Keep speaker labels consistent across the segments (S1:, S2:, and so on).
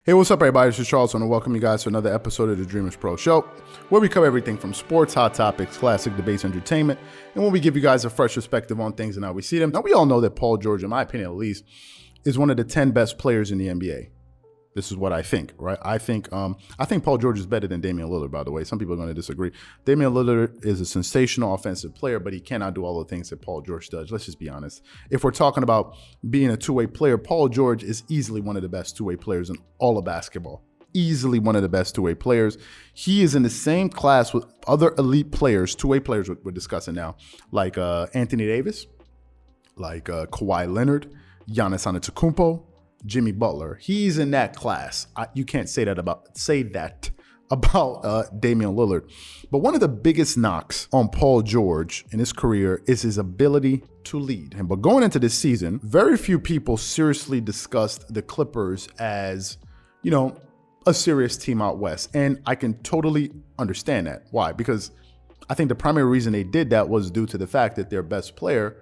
S1: Hey, what's up, everybody? This is Charles, and I welcome you guys to another episode of the Dreamerspro Show, where we cover everything from sports, hot topics, classic debates, entertainment, and where we give you guys a fresh perspective on things and how we see them. Now, we all know that Paul George, in my opinion at least, is one of the 10 best players in the NBA. This is what I think, right? I think Paul George is better than Damian Lillard, by the way. Some people are going to disagree. Damian Lillard is a sensational offensive player, but he cannot do all the things that Paul George does. Let's just be honest. If we're talking about being a two-way player, Paul George is easily one of the best two-way players in all of basketball. Easily one of the best two-way players. He is in the same class with other elite players, two-way players we're discussing now, like Anthony Davis, like Kawhi Leonard, Giannis Antetokounmpo, Jimmy Butler. He's in that class. You can't say that about Damian Lillard. But one of the biggest knocks on Paul George in his career is his ability to lead. But going into this season, very few people seriously discussed the Clippers as, a serious team out west. And I can totally understand that. Why? Because I think the primary reason they did that was due to the fact that their best player,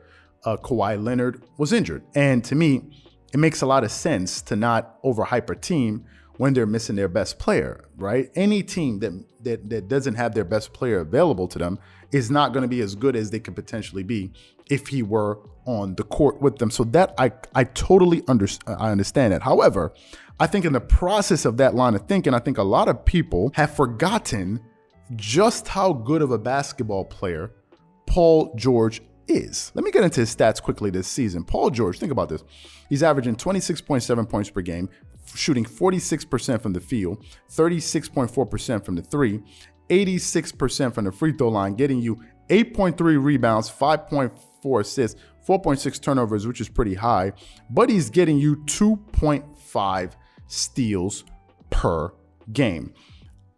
S1: Kawhi Leonard, was injured. And to me, it makes a lot of sense to not overhype a team when they're missing their best player, right? Any team that doesn't have their best player available to them is not going to be as good as they could potentially be if he were on the court with them. So that I totally understand that. However, I think in the process of that line of thinking, I think a lot of people have forgotten just how good of a basketball player Paul George is. Let me get into his stats quickly this season. Paul George, think about this. He's averaging 26.7 points per game, shooting 46% from the field, 36.4% from the three, 86% from the free throw line, getting you 8.3 rebounds, 5.4 assists, 4.6 turnovers, which is pretty high, but he's getting you 2.5 steals per game.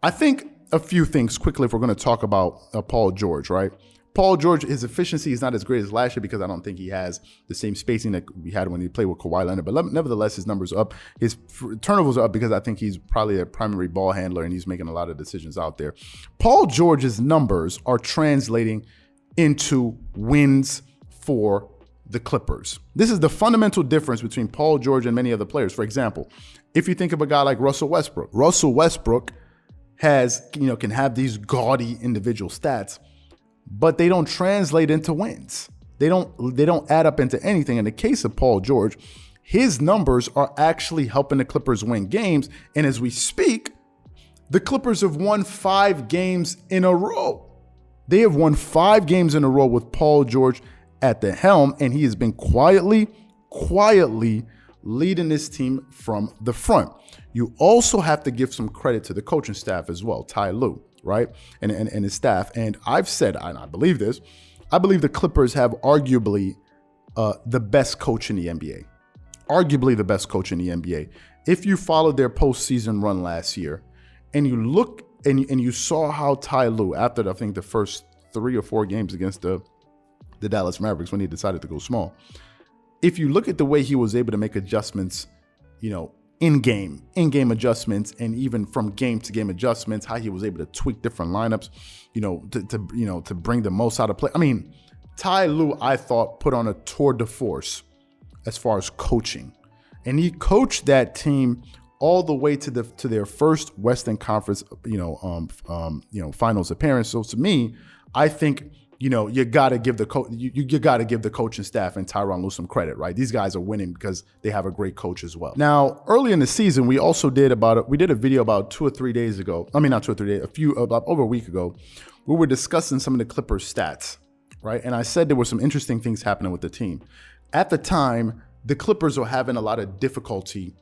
S1: I think a few things quickly if we're going to talk about Paul George, right? Paul George, his efficiency is not as great as last year because I don't think he has the same spacing that we had when he played with Kawhi Leonard. But nevertheless, his numbers are up. His turnovers are up because I think he's probably a primary ball handler and he's making a lot of decisions out there. Paul George's numbers are translating into wins for the Clippers. This is the fundamental difference between Paul George and many other players. For example, if you think of a guy like Russell Westbrook has, can have these gaudy individual stats, but they don't translate into wins. They don't add up into anything. In the case of Paul George, his numbers are actually helping the Clippers win games. And as we speak, the Clippers have won 5 games in a row. They have won 5 games in a row with Paul George at the helm, and he has been quietly leading this team from the front. You also have to give some credit to the coaching staff as well, Ty Lue, right? And his staff. And I've said, and I believe this, I believe the Clippers have arguably the best coach in the NBA. Arguably the best coach in the NBA. If you followed their postseason run last year and you look and you saw how Ty Lue, after I think the first 3 or 4 games against the Dallas Mavericks when he decided to go small, if you look at the way he was able to make adjustments, in-game adjustments, and even from game-to-game adjustments, how he was able to tweak different lineups, to bring the most out of play. I mean, Ty Lue, I thought, put on a tour de force as far as coaching, and he coached that team all the way to their first Western Conference, finals appearance. So to me, I think, you got to give the coaching staff and Tyronn Lue some credit, right? These guys are winning because they have a great coach as well. Now, early in the season, we also did a video about 2 or 3 days ago. I mean, not 2 or 3 days, about over a week ago. We were discussing some of the Clippers stats, right? And I said there were some interesting things happening with the team. At the time, the Clippers were having a lot of difficulty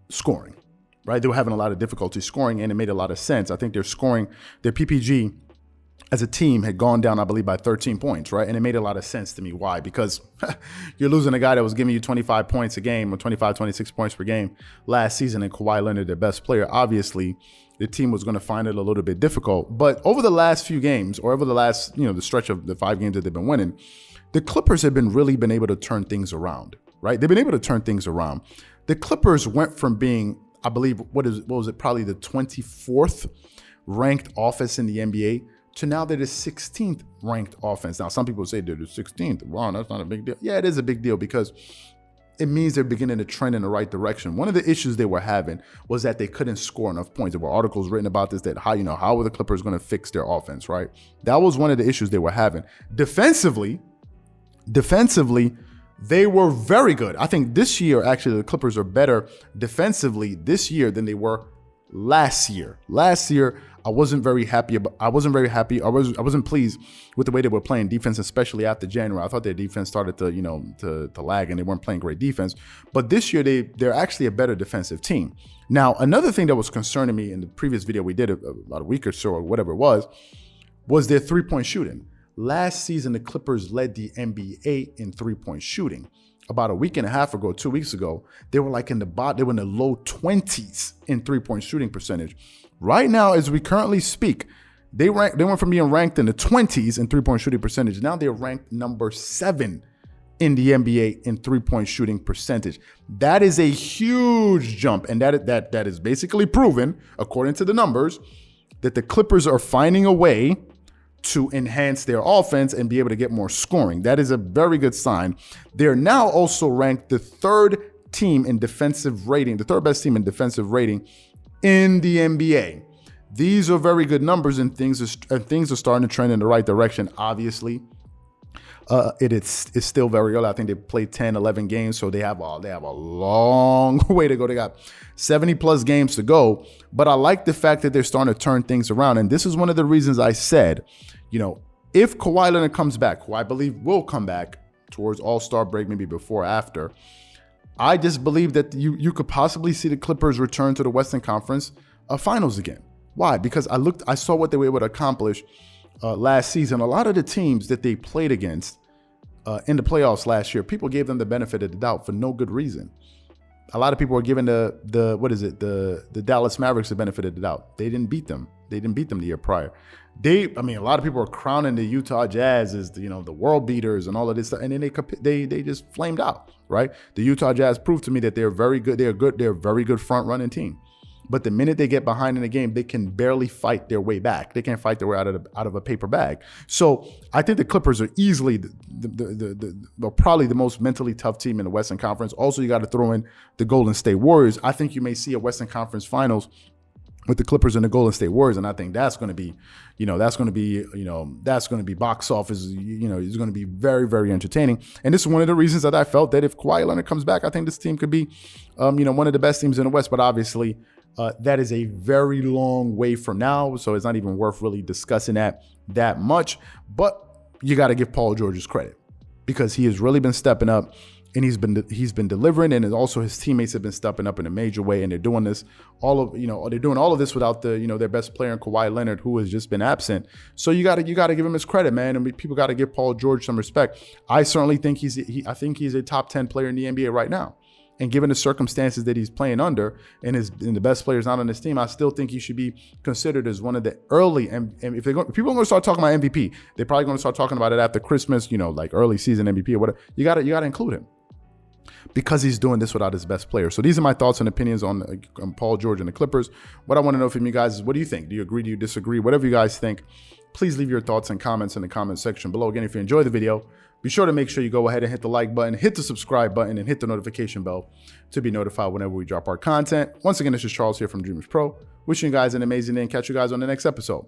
S1: scoring, right? They were having a lot of difficulty scoring, and it made a lot of sense. I think their PPG as a team had gone down, I believe, by 13 points, right? And it made a lot of sense to me. Why? Because you're losing a guy that was giving you 25 points a game or 25, 26 points per game last season, and Kawhi Leonard, their best player. Obviously, the team was going to find it a little bit difficult. But over the last few games, or over the last, the stretch of the 5 games that they've been winning, the Clippers have really been able to turn things around, right? They've been able to turn things around. The Clippers went from being, I believe, what was it, probably the 24th ranked offense in the NBA to now they're the 16th ranked offense. Now, some people say they're the 16th. Wow, that's not a big deal. Yeah, it is a big deal because it means they're beginning to trend in the right direction. One of the issues they were having was that they couldn't score enough points. There were articles written about this, that how are the Clippers going to fix their offense, right? That was one of the issues they were having. Defensively, they were very good. I think this year, actually, the Clippers are better defensively this year than they were last year. Last year, I wasn't pleased with the way they were playing defense, especially after January. I thought their defense started to lag and they weren't playing great defense. But this year, they're actually a better defensive team. Now, another thing that was concerning me in the previous video we did about a week or so, or whatever it was their three-point shooting. Last season, the Clippers led the NBA in three-point shooting. About a week and a half ago, 2 weeks ago, they were like they were in the low 20s in three-point shooting percentage. Right now, as we currently speak, they went from being ranked in the 20s in three-point shooting percentage. Now they're ranked number 7 in the NBA in three-point shooting percentage. That is a huge jump, and that is basically proven, according to the numbers, that the Clippers are finding a way to enhance their offense and be able to get more scoring. That is a very good sign. They're now also ranked the third team in defensive rating, the third best team in defensive rating in the NBA. These are very good numbers, and things are starting to trend in the right direction. Obviously, it's still very early. I think they played 10, 11 games, so they have a long way to go. They got 70 plus games to go, but I like the fact that they're starting to turn things around. And this is one of the reasons I said, if Kawhi Leonard comes back, who I believe will come back towards All-Star break, maybe before or after, I just believe that you could possibly see the Clippers return to the Western Conference Finals again. Why? Because I saw what they were able to accomplish last season. A lot of the teams that they played against in the playoffs last year, people gave them the benefit of the doubt for no good reason. A lot of people were giving the Dallas Mavericks the benefit of the doubt. They didn't beat them. They didn't beat them the year prior. A lot of people were crowning the Utah Jazz as the world beaters and all of this stuff, and then they just flamed out, right? The Utah Jazz proved to me that they're very good. They're a very good front running team. But the minute they get behind in the game, they can barely fight their way back. They can't fight their way out of a paper bag. So I think the Clippers are easily probably the most mentally tough team in the Western Conference. Also, you got to throw in the Golden State Warriors. I think you may see a Western Conference Finals with the Clippers and the Golden State Warriors, and I think that's going to be box office. It's going to be very, very entertaining. And this is one of the reasons that I felt that if Kawhi Leonard comes back, I think this team could be, one of the best teams in the West. But obviously, that is a very long way from now, so it's not even worth really discussing that much. But you got to give Paul George his credit, because he has really been stepping up, and he's been delivering, and also his teammates have been stepping up in a major way, and they're doing this they're doing all of this without their best player, Kawhi Leonard, who has just been absent. So you got to give him his credit, man, and people got to give Paul George some respect. I certainly think he's a top 10 player in the NBA right now. And given the circumstances that he's playing under, and the best players not on his team, I still think he should be considered as one of the early. And if people are going to start talking about MVP, they're probably going to start talking about it after Christmas, like early season MVP or whatever. You got to include him, because he's doing this without his best player. So these are my thoughts and opinions on Paul George and the Clippers. What I want to know from you guys is, what do you think? Do you agree? Do you disagree? Whatever you guys think, please leave your thoughts and comments in the comment section below. Again, if you enjoyed the video, be sure to make sure you go ahead and hit the like button, hit the subscribe button, and hit the notification bell to be notified whenever we drop our content. Once again, this is Charles here from Dreamerspro, wishing you guys an amazing day, and catch you guys on the next episode.